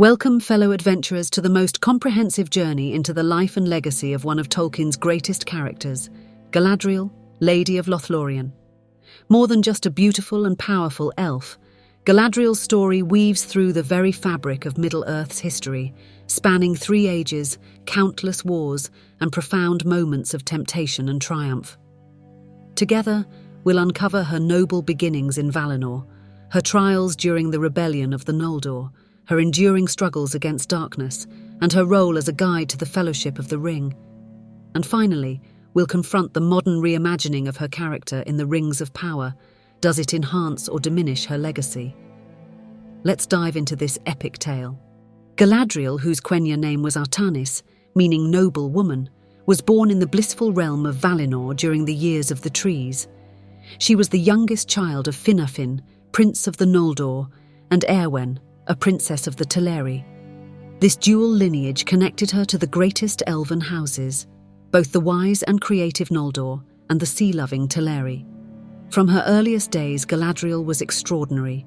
Welcome, fellow adventurers, to the most comprehensive journey into the life and legacy of one of Tolkien's greatest characters, Galadriel, Lady of Lothlorien. More than just a beautiful and powerful elf, Galadriel's story weaves through the very fabric of Middle-earth's history, spanning 3 ages, countless wars, and profound moments of temptation and triumph. Together, we'll uncover her noble beginnings in Valinor, her trials during the rebellion of the Noldor, her enduring struggles against darkness, and her role as a guide to the Fellowship of the Ring. And finally, we'll confront the modern reimagining of her character in the Rings of Power. Does it enhance or diminish her legacy? Let's dive into this epic tale. Galadriel, whose Quenya name was Artanis, meaning noble woman, was born in the blissful realm of Valinor during the Years of the Trees. She was the youngest child of Finarfin, Prince of the Noldor, and Eowyn, a princess of the Teleri. This dual lineage connected her to the greatest elven houses, both the wise and creative Noldor and the sea-loving Teleri. From her earliest days, Galadriel was extraordinary.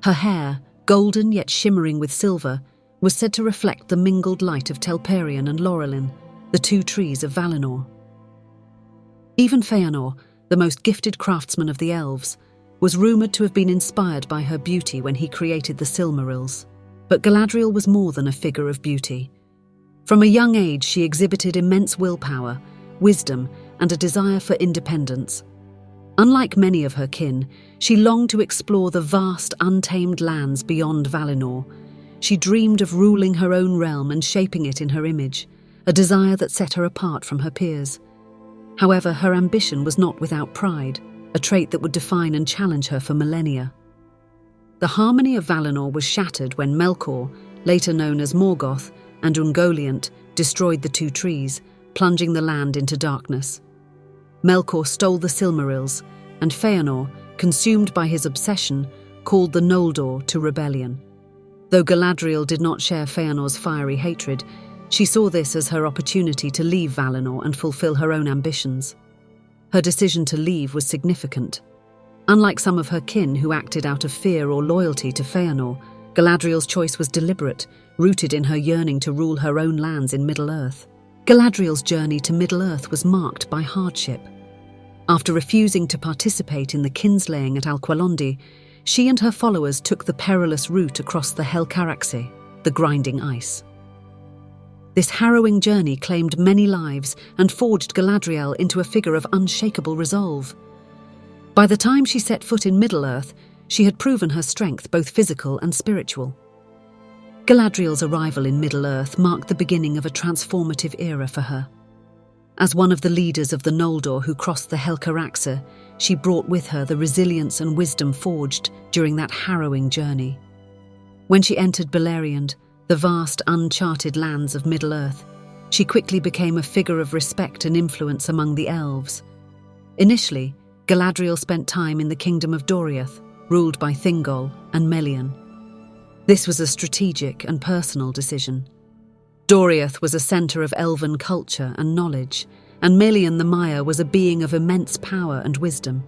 Her hair, golden yet shimmering with silver, was said to reflect the mingled light of Telperion and Laurelin, the 2 trees of Valinor. Even Feanor, the most gifted craftsman of the elves, was rumoured to have been inspired by her beauty when he created the Silmarils. But Galadriel was more than a figure of beauty. From a young age, she exhibited immense willpower, wisdom, and a desire for independence. Unlike many of her kin, she longed to explore the vast, untamed lands beyond Valinor. She dreamed of ruling her own realm and shaping it in her image, a desire that set her apart from her peers. However, her ambition was not without pride, a trait that would define and challenge her for millennia. The harmony of Valinor was shattered when Melkor, later known as Morgoth, and Ungoliant destroyed the 2 trees, plunging the land into darkness. Melkor stole the Silmarils, and Feanor, consumed by his obsession, called the Noldor to rebellion. Though Galadriel did not share Feanor's fiery hatred, she saw this as her opportunity to leave Valinor and fulfill her own ambitions. Her decision to leave was significant. Unlike some of her kin who acted out of fear or loyalty to Feanor, Galadriel's choice was deliberate, rooted in her yearning to rule her own lands in Middle-earth. Galadriel's journey to Middle-earth was marked by hardship. After refusing to participate in the kinslaying at Alqualondi, she and her followers took the perilous route across the Helcaraxe, the grinding ice. This harrowing journey claimed many lives and forged Galadriel into a figure of unshakable resolve. By the time she set foot in Middle-earth, she had proven her strength, both physical and spiritual. Galadriel's arrival in Middle-earth marked the beginning of a transformative era for her. As one of the leaders of the Noldor who crossed the Helcaraxe, she brought with her the resilience and wisdom forged during that harrowing journey. When she entered Beleriand, the vast, uncharted lands of Middle-earth, she quickly became a figure of respect and influence among the elves. Initially, Galadriel spent time in the kingdom of Doriath, ruled by Thingol and Melian. This was a strategic and personal decision. Doriath was a centre of elven culture and knowledge, and Melian the Mire was a being of immense power and wisdom.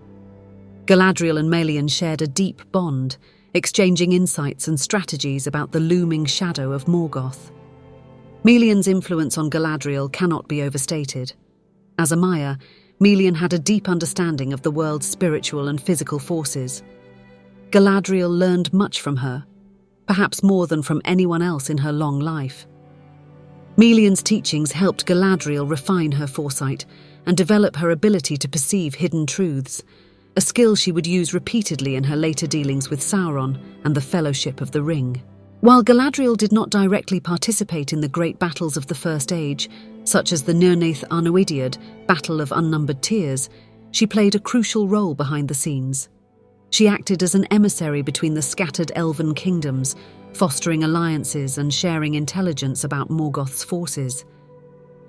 Galadriel and Melian shared a deep bond, exchanging insights and strategies about the looming shadow of Morgoth. Melian's influence on Galadriel cannot be overstated. As a Mire, Melian had a deep understanding of the world's spiritual and physical forces. Galadriel learned much from her, perhaps more than from anyone else in her long life. Melian's teachings helped Galadriel refine her foresight and develop her ability to perceive hidden truths, a skill she would use repeatedly in her later dealings with Sauron and the Fellowship of the Ring. While Galadriel did not directly participate in the great battles of the First Age, such as the Nirnaeth Arnoediad Battle of Unnumbered Tears, she played a crucial role behind the scenes. She acted as an emissary between the scattered elven kingdoms, fostering alliances and sharing intelligence about Morgoth's forces.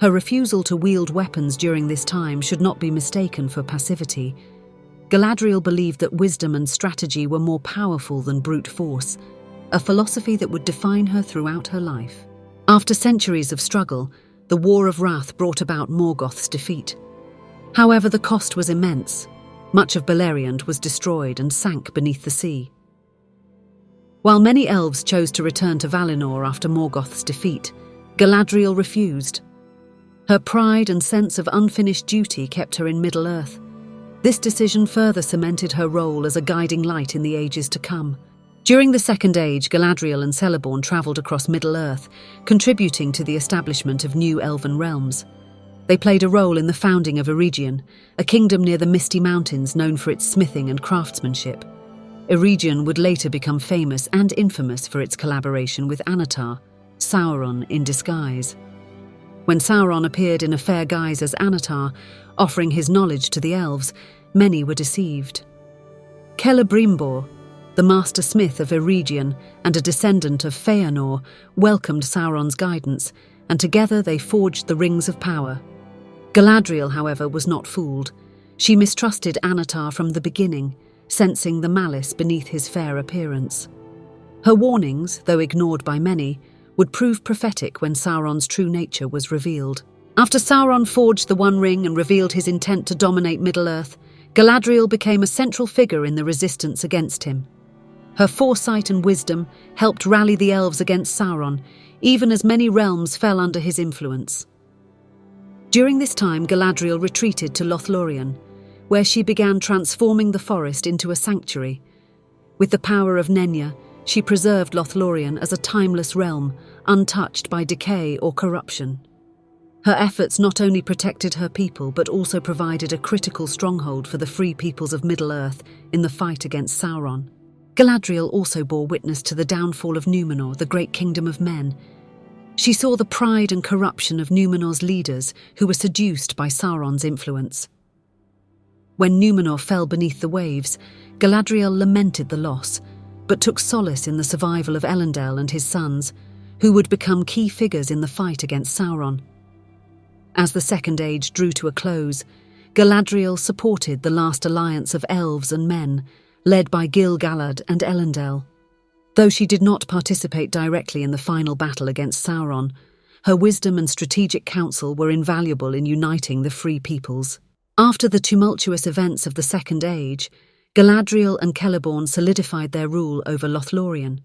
Her refusal to wield weapons during this time should not be mistaken for passivity. Galadriel believed that wisdom and strategy were more powerful than brute force, a philosophy that would define her throughout her life. After centuries of struggle, the War of Wrath brought about Morgoth's defeat. However, the cost was immense. Much of Beleriand was destroyed and sank beneath the sea. While many elves chose to return to Valinor after Morgoth's defeat, Galadriel refused. Her pride and sense of unfinished duty kept her in Middle-earth. This decision further cemented her role as a guiding light in the ages to come. During the Second Age, Galadriel and Celeborn travelled across Middle-earth, contributing to the establishment of new elven realms. They played a role in the founding of Eregion, a kingdom near the Misty Mountains known for its smithing and craftsmanship. Eregion would later become famous and infamous for its collaboration with Annatar, Sauron in disguise. When Sauron appeared in a fair guise as Annatar, offering his knowledge to the elves, many were deceived. Celebrimbor, the master smith of Eregion and a descendant of Feanor, welcomed Sauron's guidance, and together they forged the Rings of Power. Galadriel, however, was not fooled. She mistrusted Annatar from the beginning, sensing the malice beneath his fair appearance. Her warnings, though ignored by many, would prove prophetic when Sauron's true nature was revealed. After Sauron forged the One Ring and revealed his intent to dominate Middle-earth, Galadriel became a central figure in the resistance against him. Her foresight and wisdom helped rally the elves against Sauron, even as many realms fell under his influence. During this time, Galadriel retreated to Lothlorien, where she began transforming the forest into a sanctuary. With the power of Nenya, she preserved Lothlorien as a timeless realm, untouched by decay or corruption. Her efforts not only protected her people, but also provided a critical stronghold for the free peoples of Middle-earth in the fight against Sauron. Galadriel also bore witness to the downfall of Numenor, the great kingdom of men. She saw the pride and corruption of Numenor's leaders, who were seduced by Sauron's influence. When Numenor fell beneath the waves, Galadriel lamented the loss, but took solace in the survival of Elendil and his sons, who would become key figures in the fight against Sauron. As the Second Age drew to a close, Galadriel supported the last alliance of elves and men, led by Gil-galad and Elendil. Though she did not participate directly in the final battle against Sauron, her wisdom and strategic counsel were invaluable in uniting the free peoples. After the tumultuous events of the Second Age, Galadriel and Celeborn solidified their rule over Lothlorien.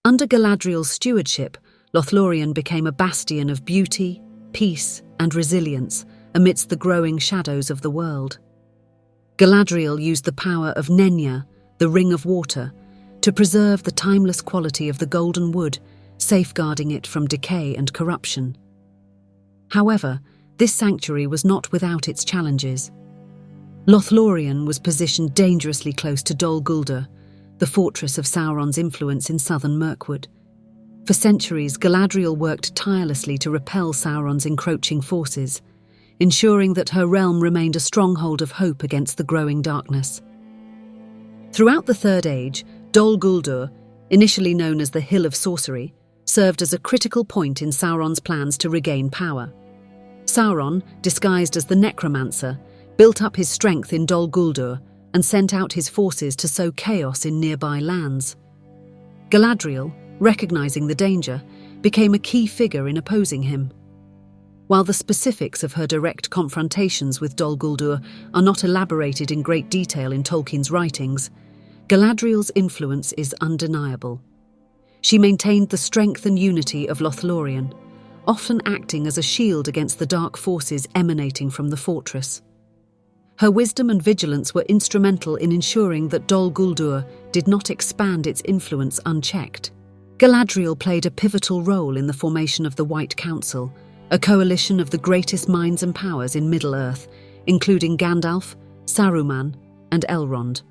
Under Galadriel's stewardship, Lothlorien became a bastion of beauty, peace, and resilience amidst the growing shadows of the world. Galadriel used the power of Nenya, the Ring of Water, to preserve the timeless quality of the golden wood, safeguarding it from decay and corruption. However, this sanctuary was not without its challenges. Lothlorien was positioned dangerously close to Dol Guldur, the fortress of Sauron's influence in southern Mirkwood. For centuries, Galadriel worked tirelessly to repel Sauron's encroaching forces, ensuring that her realm remained a stronghold of hope against the growing darkness. Throughout the Third Age, Dol Guldur, initially known as the Hill of Sorcery, served as a critical point in Sauron's plans to regain power. Sauron, disguised as the Necromancer, built up his strength in Dol Guldur and sent out his forces to sow chaos in nearby lands. Galadriel, recognizing the danger, became a key figure in opposing him. While the specifics of her direct confrontations with Dol Guldur are not elaborated in great detail in Tolkien's writings, Galadriel's influence is undeniable. She maintained the strength and unity of Lothlorien, often acting as a shield against the dark forces emanating from the fortress. Her wisdom and vigilance were instrumental in ensuring that Dol Guldur did not expand its influence unchecked. Galadriel played a pivotal role in the formation of the White Council, a coalition of the greatest minds and powers in Middle-earth, including Gandalf, Saruman, and Elrond.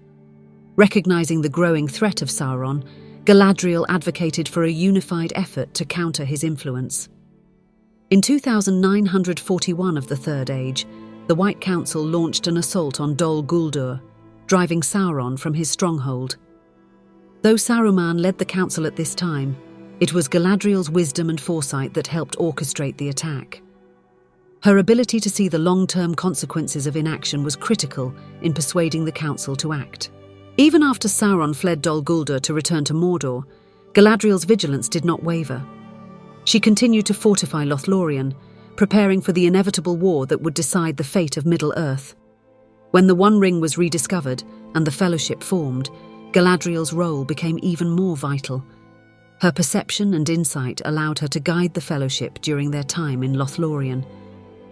Recognizing the growing threat of Sauron, Galadriel advocated for a unified effort to counter his influence. In 2941 of the Third Age, the White Council launched an assault on Dol Guldur, driving Sauron from his stronghold. Though Saruman led the council at this time, it was Galadriel's wisdom and foresight that helped orchestrate the attack. Her ability to see the long-term consequences of inaction was critical in persuading the council to act. Even after Sauron fled Dol Guldur to return to Mordor, Galadriel's vigilance did not waver. She continued to fortify Lothlorien, preparing for the inevitable war that would decide the fate of Middle-earth. When the One Ring was rediscovered and the Fellowship formed, Galadriel's role became even more vital. Her perception and insight allowed her to guide the Fellowship during their time in Lothlorien.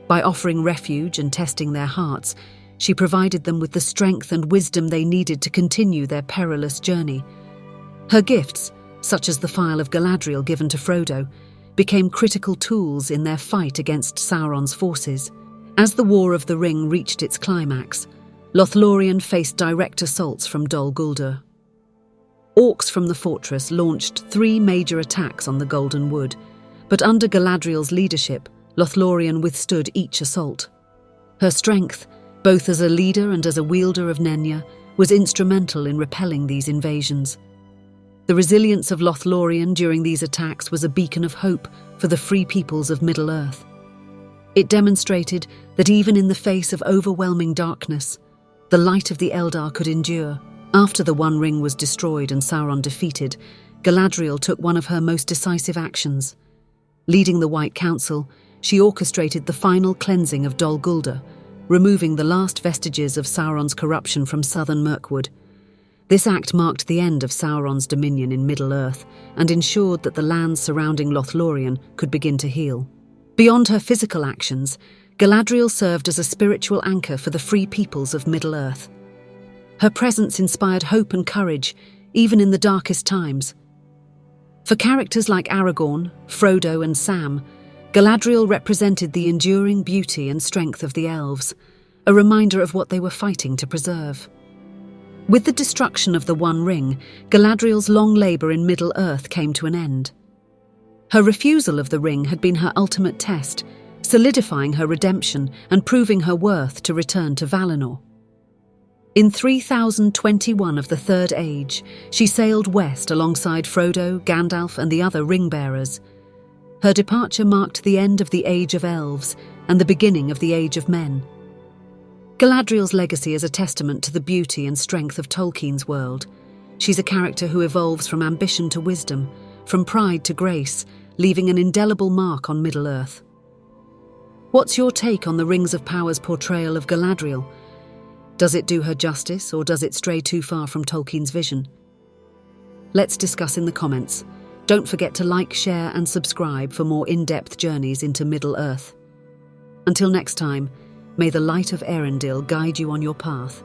By offering refuge and testing their hearts, she provided them with the strength and wisdom they needed to continue their perilous journey. Her gifts, such as the Phial of Galadriel given to Frodo, became critical tools in their fight against Sauron's forces. As the War of the Ring reached its climax, Lothlorien faced direct assaults from Dol Guldur. Orcs from the fortress launched 3 major attacks on the Golden Wood, but under Galadriel's leadership, Lothlorien withstood each assault. Her strength, both as a leader and as a wielder of Nenya, was instrumental in repelling these invasions. The resilience of Lothlorien during these attacks was a beacon of hope for the free peoples of Middle-earth. It demonstrated that even in the face of overwhelming darkness, the light of the Eldar could endure. After the One Ring was destroyed and Sauron defeated, Galadriel took one of her most decisive actions. Leading the White Council, she orchestrated the final cleansing of Dol Guldur, removing the last vestiges of Sauron's corruption from southern Mirkwood. This act marked the end of Sauron's dominion in Middle-earth and ensured that the lands surrounding Lothlorien could begin to heal. Beyond her physical actions, Galadriel served as a spiritual anchor for the free peoples of Middle-earth. Her presence inspired hope and courage, even in the darkest times. For characters like Aragorn, Frodo, and Sam, Galadriel represented the enduring beauty and strength of the elves, a reminder of what they were fighting to preserve. With the destruction of the One Ring, Galadriel's long labour in Middle-earth came to an end. Her refusal of the ring had been her ultimate test, solidifying her redemption and proving her worth to return to Valinor. In 3021 of the Third Age, she sailed west alongside Frodo, Gandalf, and the other ring-bearers. Her departure marked the end of the Age of Elves and the beginning of the Age of Men. Galadriel's legacy is a testament to the beauty and strength of Tolkien's world. She's a character who evolves from ambition to wisdom, from pride to grace, leaving an indelible mark on Middle-earth. What's your take on the Rings of Power's portrayal of Galadriel? Does it do her justice, or does it stray too far from Tolkien's vision? Let's discuss in the comments. Don't forget to like, share, and subscribe for more in-depth journeys into Middle-earth. Until next time, may the light of Erendil guide you on your path.